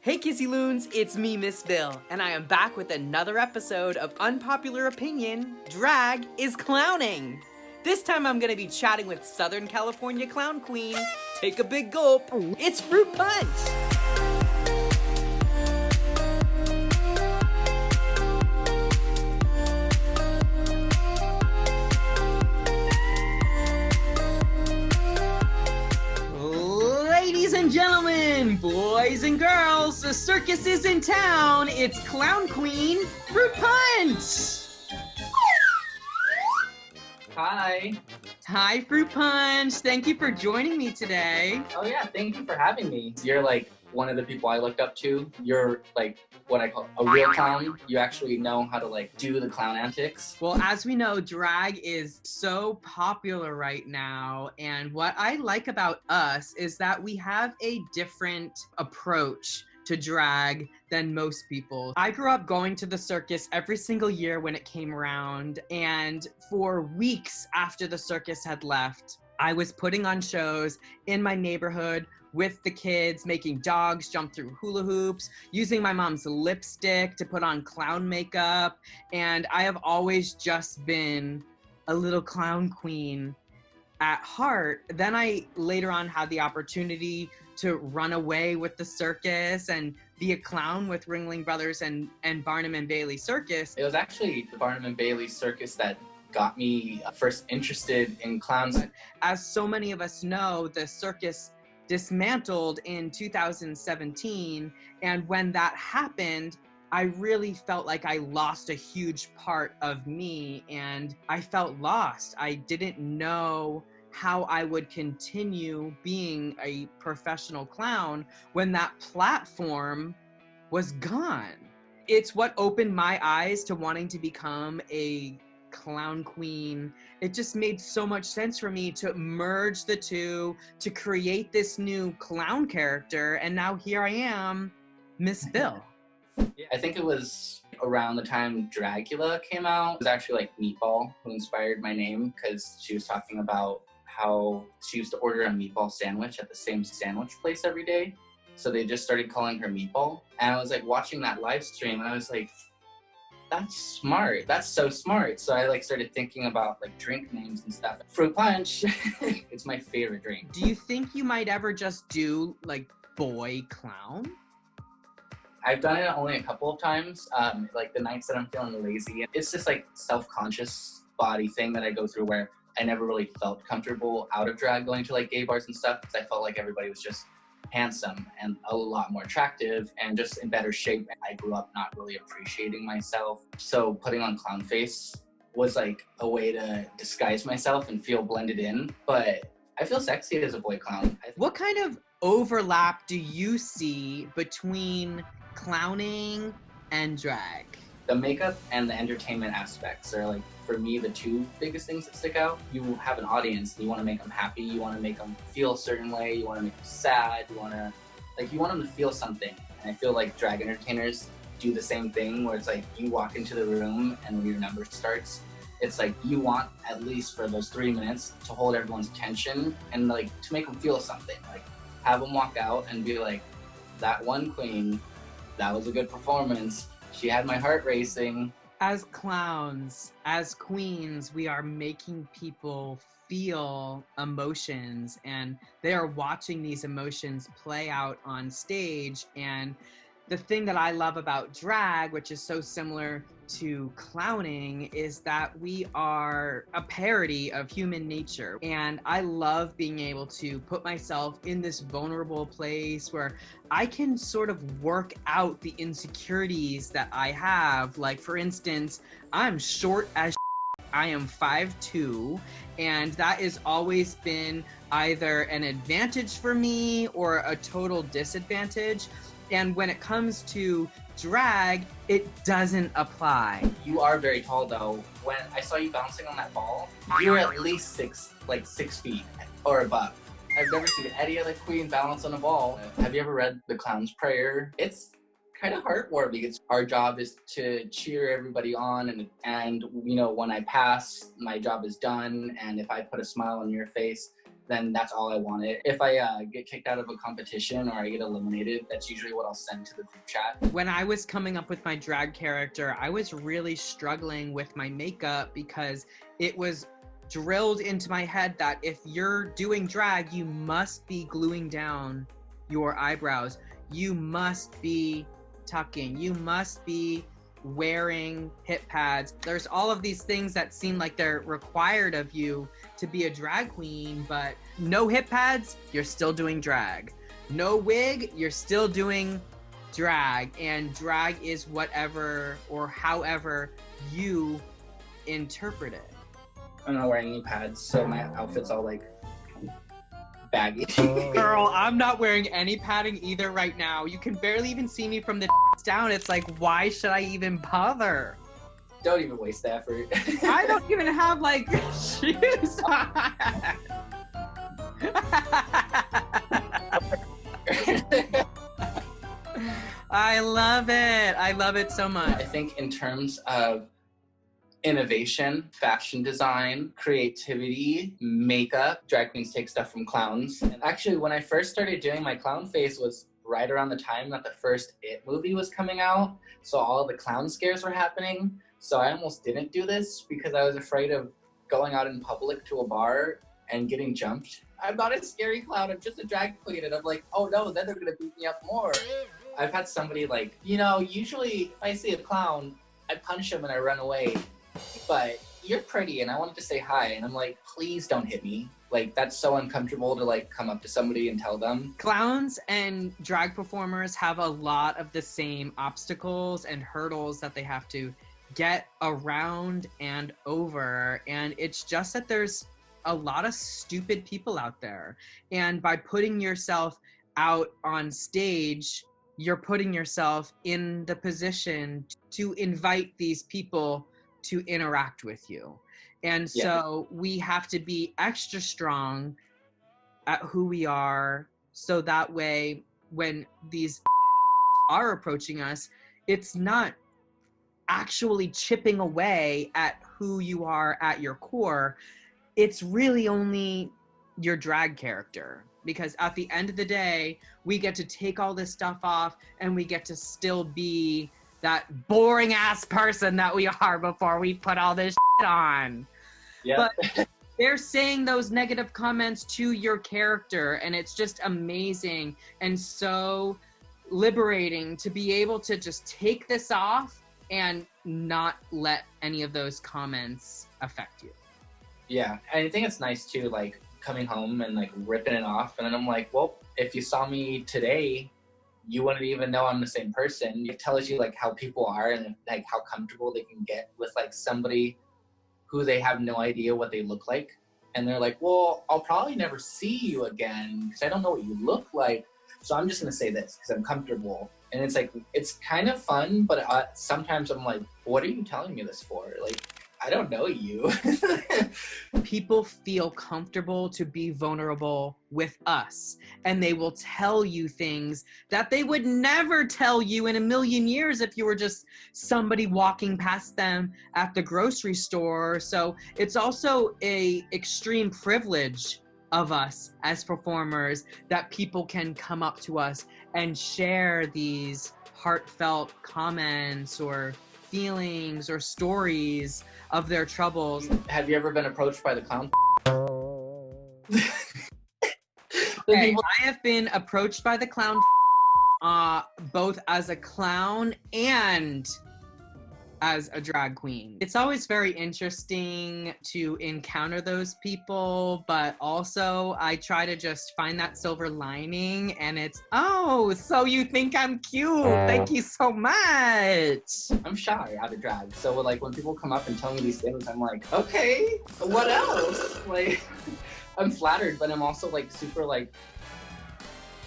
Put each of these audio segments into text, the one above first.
Hey Kissy Loons, it's me, Miss Bill, and I am back with another episode of Unpopular Opinion, Drag is Clowning. This time I'm gonna be chatting with Southern California clown queen. Take a big gulp, it's Frute Punch! Ladies and gentlemen, boys and girls, the circus is in town. It's clown queen, Frute Punch! Hi. Hi, Frute Punch. Thank you for joining me today. Oh yeah, thank you for having me. You're like one of the people I looked up to. You're like what I call a real clown. You actually know how to like do the clown antics. Well, as we know, drag is so popular right now. And what I like about us is that we have a different approach to drag than most people. I grew up going to the circus every single year when it came around, and for weeks after the circus had left, I was putting on shows in my neighborhood with the kids, making dogs jump through hula hoops, using my mom's lipstick to put on clown makeup, and I have always just been a little clown queen at heart. Then I later on had the opportunity to run away with the circus and be a clown with Ringling Brothers and Barnum and Bailey Circus. It was actually the Barnum and Bailey Circus that got me first interested in clowns. As so many of us know, the circus dismantled in 2017, and when that happened, I really felt like I lost a huge part of me, and I felt lost. I didn't know how I would continue being a professional clown when that platform was gone. It's what opened my eyes to wanting to become a clown queen. It just made so much sense for me to merge the two, to create this new clown character, and now here I am, Miss Bill. Yeah, I think it was around the time Dracula came out. It was actually like MeatBall who inspired my name, because she was talking about how she used to order a meatball sandwich at the same sandwich place every day. So they just started calling her MeatBall. And I was like watching that live stream and I was like, that's smart. That's so smart. So I like started thinking about like drink names and stuff. Frute Punch, it's my favorite drink. Do you think you might ever just do like boy clown? I've done it only a couple of times, like the nights that I'm feeling lazy. It's just like self-conscious body thing that I go through where I never really felt comfortable out of drag going to like gay bars and stuff, because I felt like everybody was just handsome and a lot more attractive and just in better shape. I grew up not really appreciating myself. So putting on clown face was like a way to disguise myself and feel blended in. But I feel sexy as a boy clown. What kind of overlap do you see between clowning and drag? The makeup and the entertainment aspects are like, for me, the two biggest things that stick out. You have an audience, you want to make them happy, you want to make them feel a certain way, you want to make them sad, you want them to feel something. And I feel like drag entertainers do the same thing, where it's like you walk into the room and when your number starts, it's like you want, at least for those 3 minutes, to hold everyone's attention and like to make them feel something. Like have them walk out and be like, that one queen, that was a good performance. She had my heart racing. As clowns, as queens, we are making people feel emotions, and they are watching these emotions play out on stage. And the thing that I love about drag, which is so similar to clowning, is that we are a parody of human nature. And I love being able to put myself in this vulnerable place where I can sort of work out the insecurities that I have. Like, for instance, I'm short as I am 5'2", and that has always been either an advantage for me or a total disadvantage. And when it comes to drag, it doesn't apply. You are very tall though. When I saw you bouncing on that ball, you were at least 6 feet or above. I've never seen any other queen balance on a ball. Have you ever read The Clown's Prayer? It's kind of heartwarming. It's our job is to cheer everybody on, and you know, when I pass, my job is done, and if I put a smile on your face, then that's all I wanted. If I get kicked out of a competition or I get eliminated, that's usually what I'll send to the group chat. When I was coming up with my drag character, I was really struggling with my makeup because it was drilled into my head that if you're doing drag, you must be gluing down your eyebrows. You must be tucking. You must be wearing hip pads. There's all of these things that seem like they're required of you to be a drag queen, but no hip pads, you're still doing drag. No wig, you're still doing drag, and drag is whatever or however you interpret it. I'm not wearing any pads, so my outfit's all like baggy. Girl, I'm not wearing any padding either right now. You can barely even see me from the down. It's like, why should I even bother? Don't even waste the effort. I don't even have like shoes on. I love it. I love it so much. I think in terms of innovation, fashion design, creativity, makeup, drag queens take stuff from clowns. And actually, when I first started doing my clown face was right around the time that the first It movie was coming out. So all the clown scares were happening. So I almost didn't do this because I was afraid of going out in public to a bar and getting jumped. I'm not a scary clown, I'm just a drag queen. And I'm like, oh no, then they're gonna beat me up more. I've had somebody like, usually if I see a clown, I punch him and I run away. But you're pretty and I wanted to say hi. And I'm like, please don't hit me. Like, that's so uncomfortable to like come up to somebody and tell them. Clowns and drag performers have a lot of the same obstacles and hurdles that they have to get around and over. And it's just that there's a lot of stupid people out there. And by putting yourself out on stage, you're putting yourself in the position to invite these people to interact with you. And so we have to be extra strong at who we are, so that way when these are approaching us, it's not actually chipping away at who you are at your core. It's really only your drag character, because at the end of the day, we get to take all this stuff off and we get to still be that boring ass person that we are before we put all this shit on. Yeah. But they're saying those negative comments to your character, and it's just amazing and so liberating to be able to just take this off and not let any of those comments affect you. Yeah, and I think it's nice too, like coming home and like ripping it off, and then I'm like, well, if you saw me today, you wouldn't even know I'm the same person. It tells you like how people are and like how comfortable they can get with like somebody who they have no idea what they look like. And they're like, well, I'll probably never see you again because I don't know what you look like. So I'm just going to say this because I'm comfortable. And it's like, it's kind of fun, but sometimes I'm like, what are you telling me this for? Like, I don't know you. People feel comfortable to be vulnerable with us, and they will tell you things that they would never tell you in a million years if you were just somebody walking past them at the grocery store. So it's also a extreme privilege of us as performers that people can come up to us and share these heartfelt comments or feelings or stories of their troubles. Have you ever been approached by the clown? Okay, I have been approached by the clown both as a clown and as a drag queen. It's always very interesting to encounter those people, but also I try to just find that silver lining, and it's, oh, so you think I'm cute. Thank you so much. I'm shy out of drag. So like when people come up and tell me these things, I'm like, okay, what else? Like, I'm flattered, but I'm also like super like,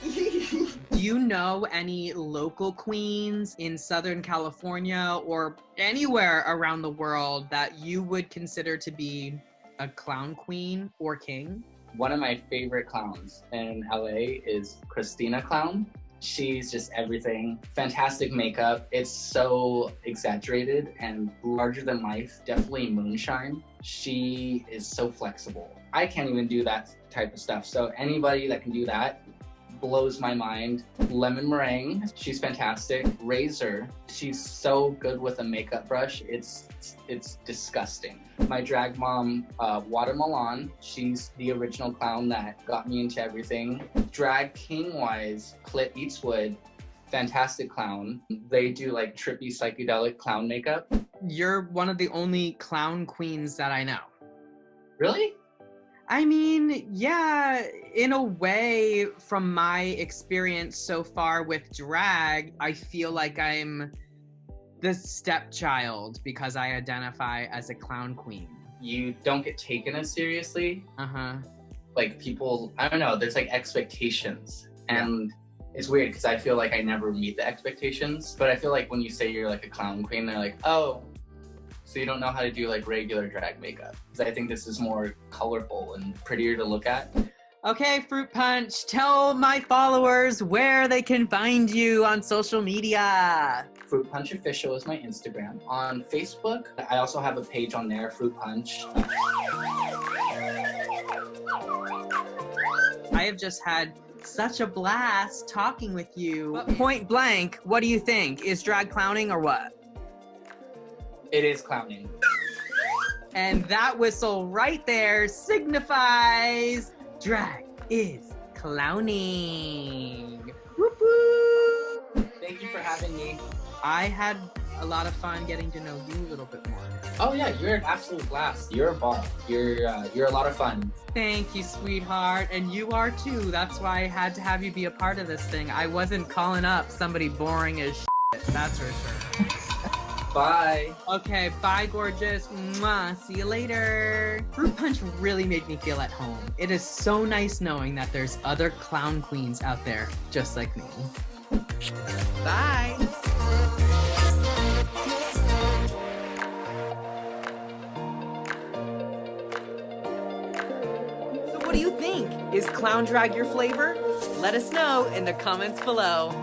Do you know any local queens in Southern California or anywhere around the world that you would consider to be a clown queen or king? One of my favorite clowns in LA is Krustyna Clown. She's just everything. Fantastic makeup. It's so exaggerated and larger than life. Definitely Moonshine. She is so flexible. I can't even do that type of stuff. So anybody that can do that blows my mind. Lemon Meringue, she's fantastic. Razor, she's so good with a makeup brush. It's disgusting. My drag mom, Whadamilon, she's the original clown that got me into everything. Drag king wise, Clit Eatswood, fantastic clown. They do like trippy psychedelic clown makeup. You're one of the only clown queens that I know. Really? I mean, yeah, in a way, from my experience so far with drag, I feel like I'm the stepchild because I identify as a clown queen. You don't get taken as seriously. Uh-huh. Like people, I don't know, there's like expectations. And it's weird because I feel like I never meet the expectations. But I feel like when you say you're like a clown queen, they're like, oh, so you don't know how to do like regular drag makeup. Because I think this is more colorful and prettier to look at. Okay, Frute Punch, tell my followers where they can find you on social media. Frute Punch Official is my Instagram. On Facebook, I also have a page on there, Frute Punch. I have just had such a blast talking with you. But point blank, what do you think? Is drag clowning or what? It is clowning. And that whistle right there signifies drag is clowning. Whoop whoop. Thank you for having me. I had a lot of fun getting to know you a little bit more. Oh yeah, you're an absolute blast. You're a ball. You're a lot of fun. Thank you, sweetheart. And you are too. That's why I had to have you be a part of this thing. I wasn't calling up somebody boring as shit. That's for sure. Bye. Okay, bye, gorgeous. Mwah. See you later. Frute Punch really made me feel at home. It is so nice knowing that there's other clown queens out there just like me. Bye. So what do you think? Is clown drag your flavor? Let us know in the comments below.